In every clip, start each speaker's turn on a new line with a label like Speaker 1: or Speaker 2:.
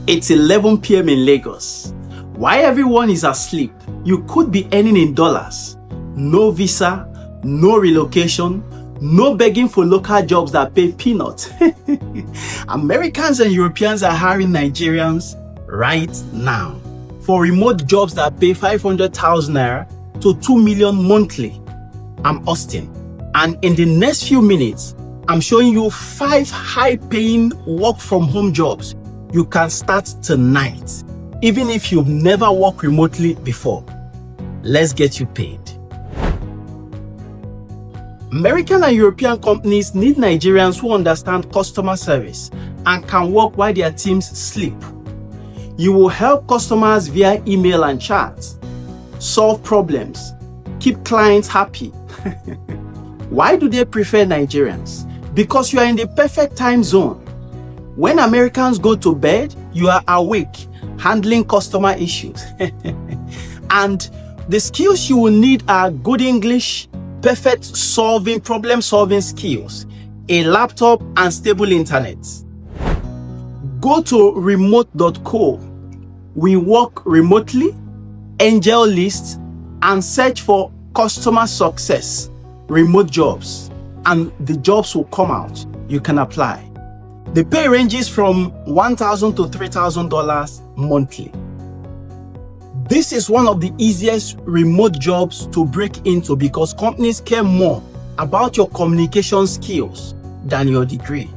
Speaker 1: It's 11 p.m. in Lagos. While everyone is asleep, you could be earning in dollars. No visa, no relocation, no begging for local jobs that pay peanuts. Americans and Europeans are hiring Nigerians right now for remote jobs that pay 500,000 naira to 2 million monthly. I'm Austin, and in the next few minutes, I'm showing you 5 high-paying work-from-home jobs you can start tonight, even if you've never worked remotely before. Let's get you paid. American and European companies need Nigerians who understand customer service and can work while their teams sleep. You will help customers via email and chat, solve problems, keep clients happy. Why do they prefer Nigerians? Because you are in the perfect time zone. When Americans go to bed, you are awake, handling customer issues. And the skills you will need are good English, perfect problem-solving skills, a laptop, and stable internet. Go to remote.co. We work remotely, angel list, and search for customer success, remote jobs, and the jobs will come out. You can apply. The pay ranges from $1,000 to $3,000 monthly. This is one of the easiest remote jobs to break into because companies care more about your communication skills than your degree.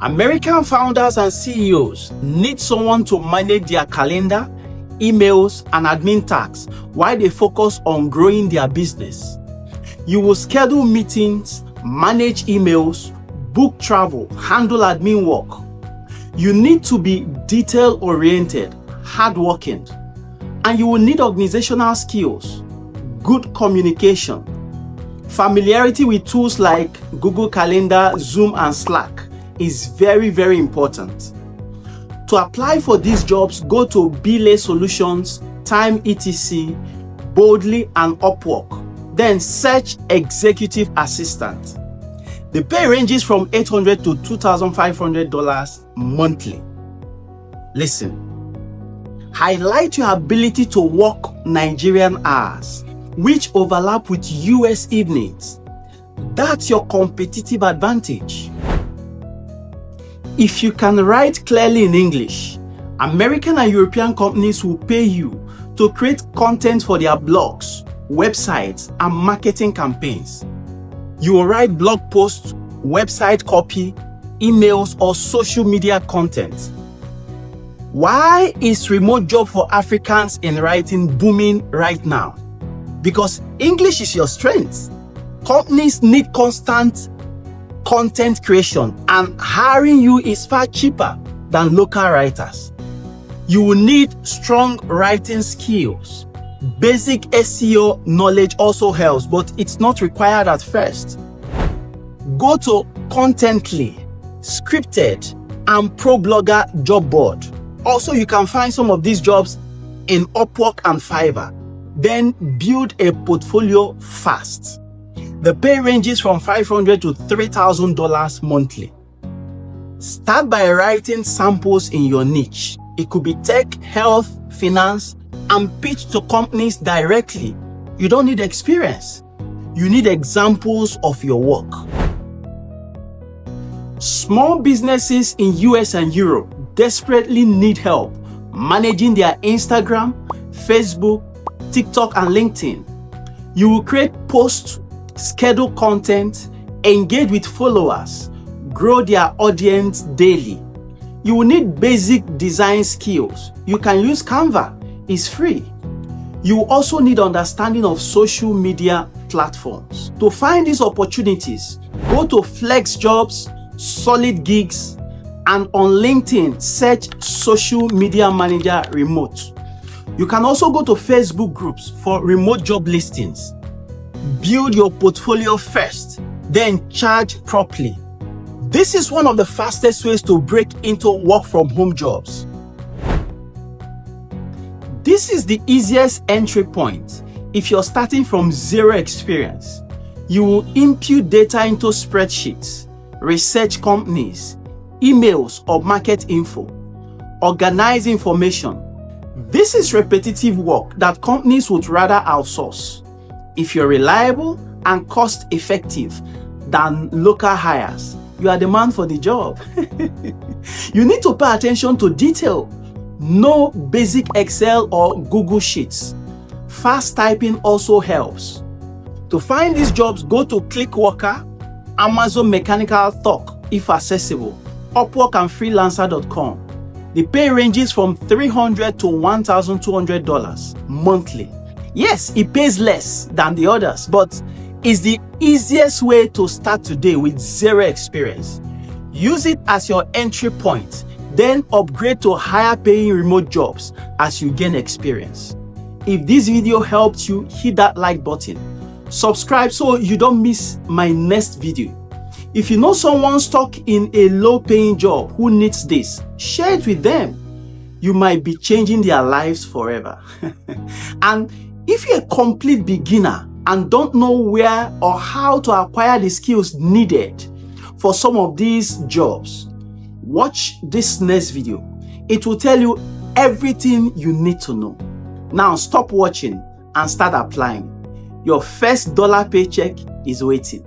Speaker 1: American founders and CEOs need someone to manage their calendar, emails, and admin tasks while they focus on growing their business. You will schedule meetings, manage emails, book travel, handle admin work. You need to be detail-oriented, hardworking, and you will need organizational skills, good communication, familiarity with tools like Google Calendar, Zoom, and Slack is very, very important. To apply for these jobs, go to Belay Solutions, Time etc, Boldly, and Upwork. Then search Executive Assistant. The pay ranges from $800 to $2,500 monthly. Listen, highlight your ability to work Nigerian hours, which overlap with US evenings. That's your competitive advantage. If you can write clearly in English, American and European companies will pay you to create content for their blogs, websites, and marketing campaigns. You will write blog posts, website copy, emails, or social media content. Why is remote job for Africans in writing booming right now? Because English is your strength. Companies need constant content creation, and hiring you is far cheaper than local writers. You will need strong writing skills. Basic SEO knowledge also helps, but it's not required at first. Go to Contently, Scripted, and ProBlogger job board. Also, you can find some of these jobs in Upwork and Fiverr. Then build a portfolio fast. The pay ranges from $500 to $3,000 monthly. Start by writing samples in your niche. It could be tech, health, finance, and pitch to companies directly. You don't need experience. You need examples of your work. Small businesses in US and Europe desperately need help managing their Instagram, Facebook, TikTok, and LinkedIn. You will create posts, schedule content, engage with followers, grow their audience daily. You will need basic design skills. You can use Canva. It's free. You will also need understanding of social media platforms. To find these opportunities, go to Flex Jobs, Solid Gigs, and on LinkedIn, search Social Media Manager Remote. You can also go to Facebook groups for remote job listings. Build your portfolio first, then charge properly. This is one of the fastest ways to break into work-from-home jobs. This is the easiest entry point if you're starting from zero experience. You will input data into spreadsheets, research companies, emails or market info, organize information. This is repetitive work that companies would rather outsource. If you're reliable and cost effective than local hires, you are the man for the job. You need to pay attention to detail. Know basic Excel or Google Sheets. Fast typing also helps. To find these jobs, go to Clickworker, Amazon Mechanical Turk if accessible, Upwork and Freelancer.com. The pay ranges from $300 to $1,200 monthly. Yes, it pays less than the others, but it's the easiest way to start today with zero experience. Use it as your entry point, then upgrade to higher paying remote jobs as you gain experience. If this video helped you, hit that like button. Subscribe so you don't miss my next video. If you know someone stuck in a low-paying job who needs this, share it with them. You might be changing their lives forever. And if you're a complete beginner and don't know where or how to acquire the skills needed for some of these jobs, watch this next video. It will tell you everything you need to know. Now stop watching and start applying. Your first dollar paycheck is waiting.